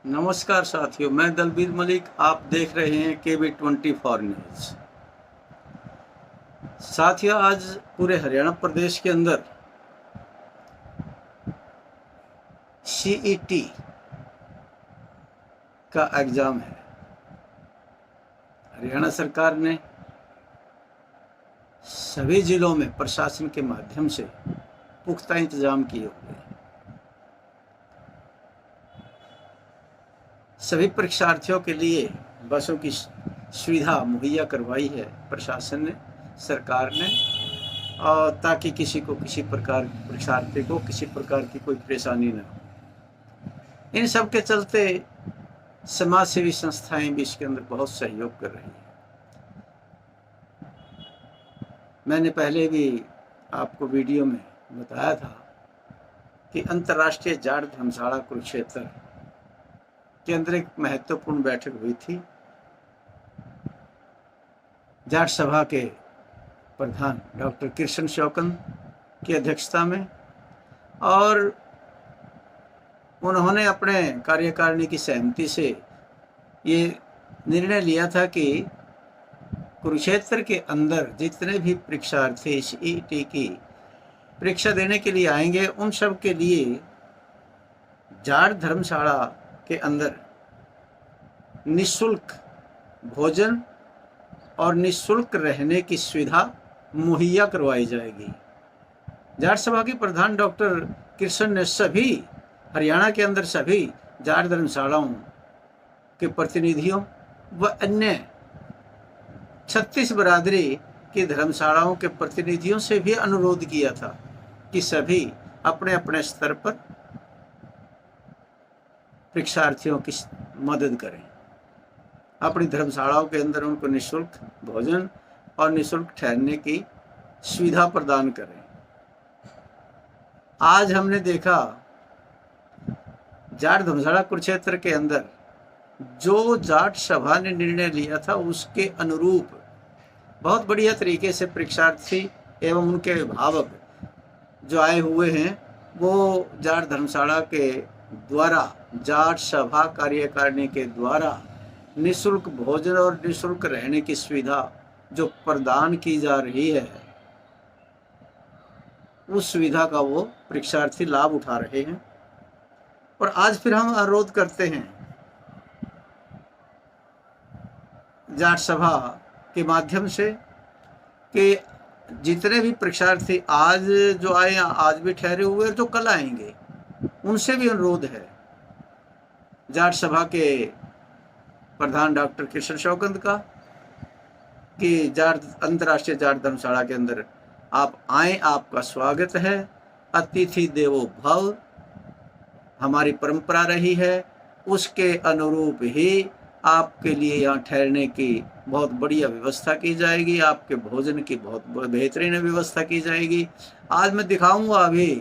नमस्कार साथियों, मैं दलबीर मलिक। आप देख रहे हैं KB24 न्यूज। साथियों, आज पूरे हरियाणा प्रदेश के अंदर CET का एग्जाम है। हरियाणा सरकार ने सभी जिलों में प्रशासन के माध्यम से पुख्ता इंतजाम किए हुए हैं। सभी परीक्षार्थियों के लिए बसों की सुविधा मुहैया करवाई है प्रशासन ने, सरकार ने, और ताकि किसी प्रकार परीक्षार्थी को किसी प्रकार की कोई परेशानी न हो। इन सब के चलते समाज सेवी संस्थाएं भी इसके अंदर बहुत सहयोग कर रही हैं। मैंने पहले भी आपको वीडियो में बताया था कि अंतर्राष्ट्रीय जाट धर्मशाला कुरुक्षेत्र के अंदर एक महत्वपूर्ण बैठक हुई थी जाट सभा के प्रधान डॉक्टर कृष्ण शौकंद की अध्यक्षता में, और उन्होंने अपने कार्यकारिणी की सहमति से ये निर्णय लिया था कि कुरुक्षेत्र के अंदर जितने भी परीक्षार्थी CET की परीक्षा देने के लिए आएंगे, उन सब के लिए जाट धर्मशाला के अंदर निःशुल्क भोजन और निःशुल्क रहने की सुविधा मुहैया करवाई जाएगी। जाट सभा के प्रधान डॉक्टर कृष्ण ने सभी हरियाणा के अंदर सभी जाट धर्मशालाओं के प्रतिनिधियों व अन्य 36 बरादरी की धर्मशालाओं के प्रतिनिधियों से भी अनुरोध किया था कि सभी अपने अपने स्तर पर परीक्षार्थियों की मदद करें, अपनी धर्मशालाओं के अंदर उनको निःशुल्क भोजन और निःशुल्क ठहरने की सुविधा प्रदान करें। आज हमने देखा जाट धर्मशाला कुरुक्षेत्र के अंदर जो जाट सभा ने निर्णय लिया था उसके अनुरूप बहुत बढ़िया तरीके से परीक्षार्थी एवं उनके अभिभावक जो आए हुए हैं वो जाट धर्मशाला के द्वारा, जाट सभा कार्यकारिणी के द्वारा निःशुल्क भोजन और निःशुल्क रहने की सुविधा जो प्रदान की जा रही है, उस सुविधा का वो परीक्षार्थी लाभ उठा रहे हैं। और आज फिर हम अनुरोध करते हैं जाट सभा के माध्यम से कि जितने भी परीक्षार्थी आज जो आए, आज भी ठहरे हुए और जो कल आएंगे, उनसे भी अनुरोध है जाट सभा के प्रधान डॉक्टर कृष्ण शौकंद का कि अंतर्राष्ट्रीय जाट धर्मशाला के अंदर आप आए, आपका स्वागत है। अतिथि देवो भव हमारी परंपरा रही है, उसके अनुरूप ही आपके लिए यहाँ ठहरने की बहुत बढ़िया व्यवस्था की जाएगी, आपके भोजन की बहुत बेहतरीन व्यवस्था की जाएगी। आज मैं दिखाऊंगा अभी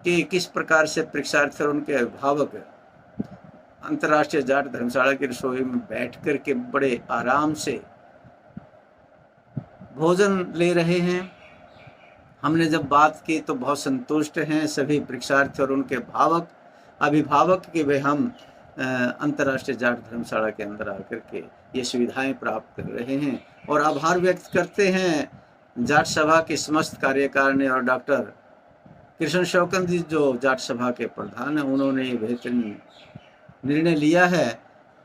कि किस प्रकार से परीक्षार्थी और उनके अभिभावक अंतर्राष्ट्रीय जाट धर्मशाला की रसोई में बैठ कर के बड़े आराम से भोजन ले रहे हैं। हमने जब बात की तो बहुत संतुष्ट हैं सभी परीक्षार्थी और उनके अभिभावक कि वे हम अंतर्राष्ट्रीय जाट धर्मशाला के अंदर आकर के ये सुविधाएं प्राप्त कर रहे हैं, और आभार व्यक्त करते हैं जाट सभा की समस्त कार्यकारिणी और डॉक्टर कृष्ण शौकंद जी जो जाट सभा के प्रधान हैं। उन्होंने ये बेहतरीन निर्णय लिया है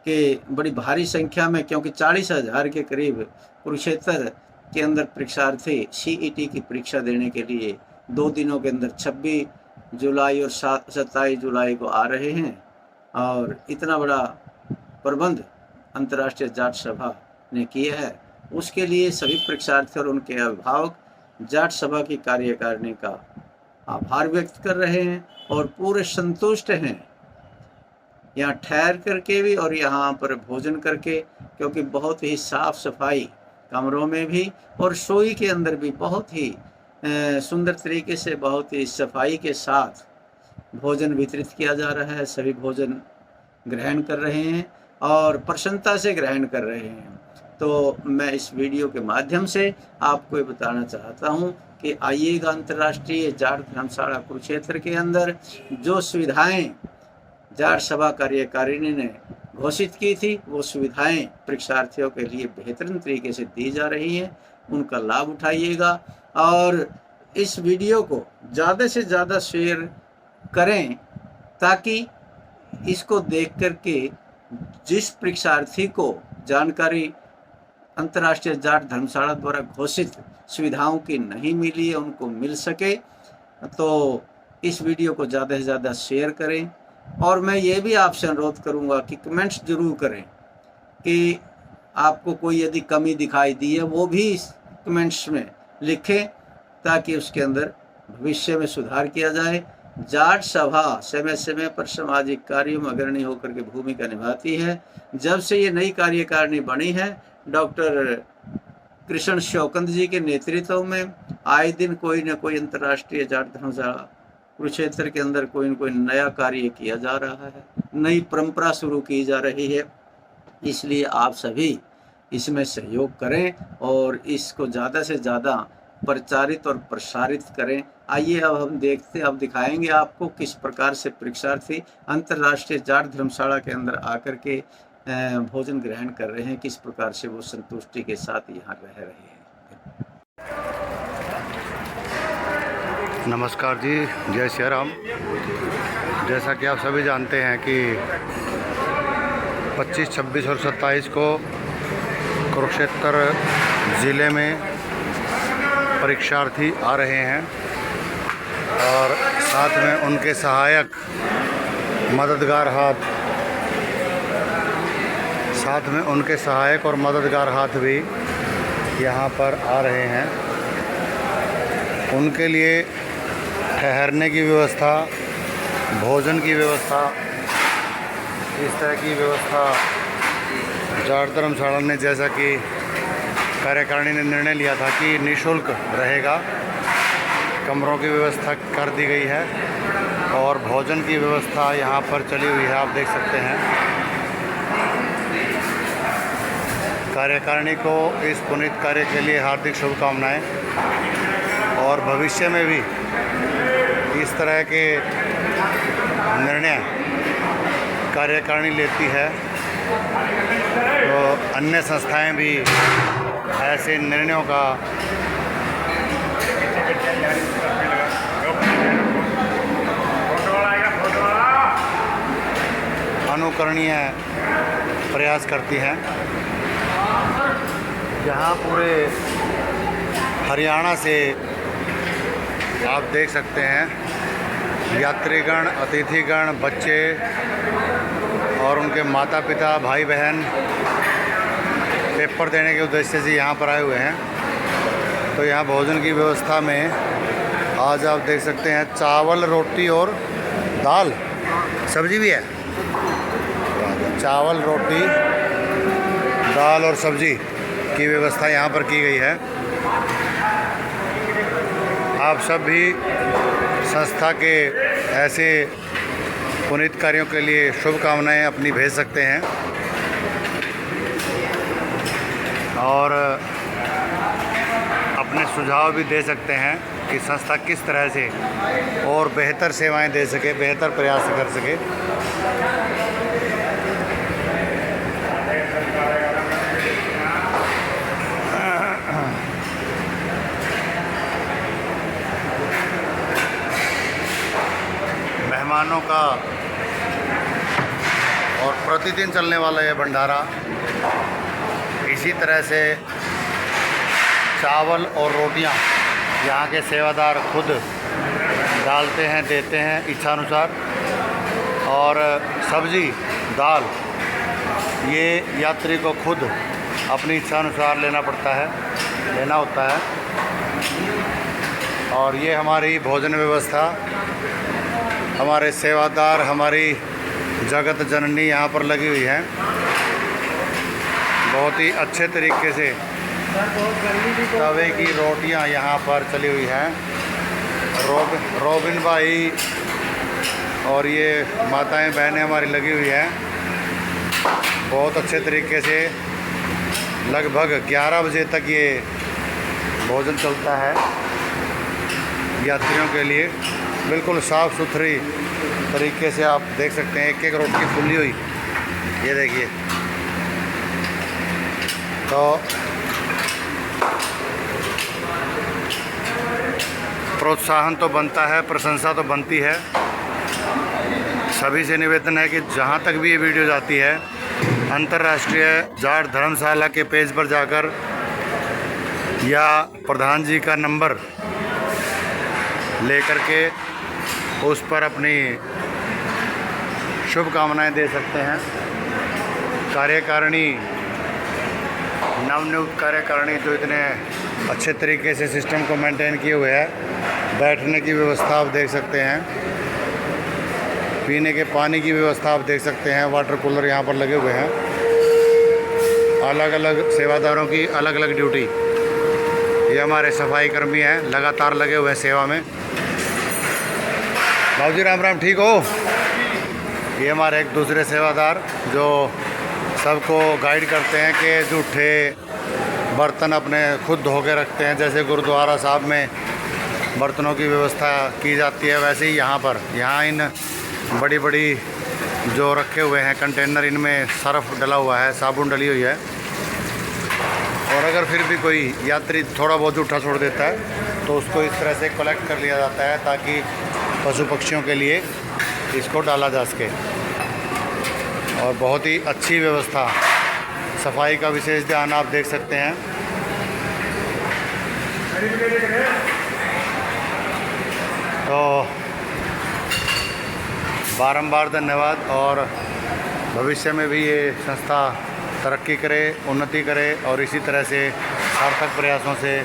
कि बड़ी भारी संख्या में, क्योंकि 40,000 के करीब कुरुक्षेत्र के अंदर परीक्षार्थी CET की परीक्षा देने के लिए 2 दिनों के अंदर 26 जुलाई और 27 जुलाई को आ रहे हैं, और इतना बड़ा प्रबंध अंतर्राष्ट्रीय जाट सभा ने किया है। उसके लिए सभी परीक्षार्थी और उनके अभिभावक जाट सभा की कार्यकारिणी का आभार व्यक्त कर रहे हैं और पूरे संतुष्ट हैं यहाँ ठहर करके भी और यहाँ पर भोजन करके, क्योंकि बहुत ही साफ सफाई कमरों में भी और रसोई के अंदर भी बहुत ही सुंदर तरीके से, बहुत ही सफाई के साथ भोजन वितरित किया जा रहा है। सभी भोजन ग्रहण कर रहे हैं और प्रसन्नता से ग्रहण कर रहे हैं। तो मैं इस वीडियो के माध्यम से आपको ये बताना चाहता हूँ कि आइएगा अंतर्राष्ट्रीय जाट धर्मशाला कुरुक्षेत्र के अंदर जो सुविधाएं जाट सभा कार्यकारिणी ने घोषित की थी, वो सुविधाएं परीक्षार्थियों के लिए बेहतरीन तरीके से दी जा रही हैं, उनका लाभ उठाइएगा और इस वीडियो को ज़्यादा से ज़्यादा शेयर करें ताकि इसको देख करके जिस परीक्षार्थी को जानकारी अंतर्राष्ट्रीय जाट धर्मशाला द्वारा घोषित सुविधाओं की नहीं मिली है उनको मिल सके। तो इस वीडियो को ज़्यादा से ज़्यादा शेयर करें और मैं ये भी आपसे अनुरोध करूँगा कि कमेंट्स जरूर करें कि आपको कोई यदि कमी दिखाई दी है वो भी इस कमेंट्स में लिखें ताकि उसके अंदर भविष्य में सुधार किया जाए। जाट सभा समय समय पर सामाजिक कार्यों में अग्रणी होकर के भूमिका निभाती है। जब से ये नई कार्यकारिणी बनी है डॉक्टर कृष्ण शौकंद जी के नेतृत्व में आए दिन कोई न कोई अंतर्राष्ट्रीय जाट धर्मशाला कुरुक्षेत्र के अंदर कोई न कोई नया कार्य किया जा रहा है, नई परंपरा शुरू की जा रही है। इसलिए आप सभी इसमें सहयोग करें और इसको ज़्यादा से ज़्यादा प्रचारित और प्रसारित करें। आइए अब हम देखते, अब दिखाएंगे आपको किस प्रकार से परीक्षार्थी अंतर्राष्ट्रीय जाट धर्मशाला के अंदर आकर के भोजन ग्रहण कर रहे हैं, किस प्रकार से वो संतुष्टि के साथ यहाँ रह रहे हैं। नमस्कार जी, जय श्री राम। जैसा कि आप सभी जानते हैं कि 25, 26 और 27 को कुरुक्षेत्र ज़िले में परीक्षार्थी आ रहे हैं और साथ में उनके सहायक और मददगार हाथ भी यहाँ पर आ रहे हैं। उनके लिए ठहरने की व्यवस्था, भोजन की व्यवस्था, इस तरह की व्यवस्था जाट धर्मशाला ने, जैसा कि कार्यकारिणी ने निर्णय लिया था कि निःशुल्क रहेगा, कमरों की व्यवस्था कर दी गई है और भोजन की व्यवस्था यहाँ पर चली हुई है, आप देख सकते हैं। कार्यकारिणी को इस पुनीत कार्य के लिए हार्दिक शुभकामनाएं और भविष्य में भी इस तरह के निर्णय कार्यकारिणी लेती है तो अन्य संस्थाएं भी ऐसे निर्णयों का अनुकरणीय प्रयास करती हैं। यहाँ पूरे हरियाणा से आप देख सकते हैं यात्रीगण, अतिथिगण, बच्चे और उनके माता पिता, भाई बहन पेपर देने के उद्देश्य से यहाँ पर आए हुए हैं। तो यहाँ भोजन की व्यवस्था में आज आप देख सकते हैं चावल, रोटी और दाल, सब्जी भी है। चावल, रोटी, दाल और सब्जी की व्यवस्था यहाँ पर की गई है। आप सब भी संस्था के ऐसे पुनीत कार्यों के लिए शुभकामनाएं अपनी भेज सकते हैं और अपने सुझाव भी दे सकते हैं कि संस्था किस तरह से और बेहतर सेवाएं दे सके, बेहतर प्रयास कर सके। मेहमानों का और प्रतिदिन चलने वाला ये भंडारा इसी तरह से चावल और रोटियां यहाँ के सेवादार खुद डालते हैं, देते हैं इच्छानुसार, और सब्ज़ी, दाल ये यात्री को खुद अपनी इच्छानुसार लेना होता है। और ये हमारी भोजन व्यवस्था, हमारे सेवादार, हमारी जगत जननी यहाँ पर लगी हुई है। बहुत ही अच्छे तरीके से तवे की रोटियाँ यहाँ पर चली हुई हैं। रोबिन भाई और ये माताएं बहनें हमारी लगी हुई हैं। बहुत अच्छे तरीके से लगभग 11 बजे तक ये भोजन चलता है यात्रियों के लिए। बिल्कुल साफ़ सुथरी तरीके से आप देख सकते हैं, एक एक रोटी फुली हुई, ये देखिए। तो प्रोत्साहन तो बनता है, प्रशंसा तो बनती है। सभी से निवेदन है कि जहाँ तक भी ये वीडियो जाती है, अंतर्राष्ट्रीय जाट धर्मशाला के पेज पर जाकर या प्रधान जी का नंबर लेकर के उस पर अपनी शुभकामनाएं दे सकते हैं। कार्यकारिणी, नवनियुक्त कार्यकारिणी जो इतने अच्छे तरीके से सिस्टम को मेंटेन किए हुए है, बैठने की व्यवस्था आप देख सकते हैं, पीने के पानी की व्यवस्था आप देख सकते हैं, वाटर कूलर यहाँ पर लगे हुए हैं। अलग अलग सेवादारों की अलग अलग ड्यूटी। ये हमारे सफाई कर्मी हैं, लगातार लगे हुए हैं सेवा में। बाबूजी राम राम, ठीक हो? ये हमारे एक दूसरे सेवादार जो सबको गाइड करते हैं कि जूठे बर्तन अपने खुद धो के रखते हैं। जैसे गुरुद्वारा साहब में बर्तनों की व्यवस्था की जाती है, वैसे ही यहाँ इन बड़ी बड़ी जो रखे हुए हैं कंटेनर, इनमें सर्फ डला हुआ है, साबुन डली हुई है। और अगर फिर भी कोई यात्री थोड़ा बहुत जूठा छोड़ देता है तो उसको इस तरह से कलेक्ट कर लिया जाता है ताकि पशु पक्षियों के लिए इसको डाला जा सके। और बहुत ही अच्छी व्यवस्था, सफाई का विशेष ध्यान आप देख सकते हैं। तो बारंबार धन्यवाद, और भविष्य में भी ये संस्था तरक्की करे, उन्नति करे और इसी तरह से सार्थक प्रयासों से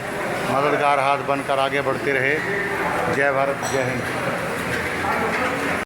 मददगार हाथ बनकर आगे बढ़ती रहे। जय भारत, जय हिंद।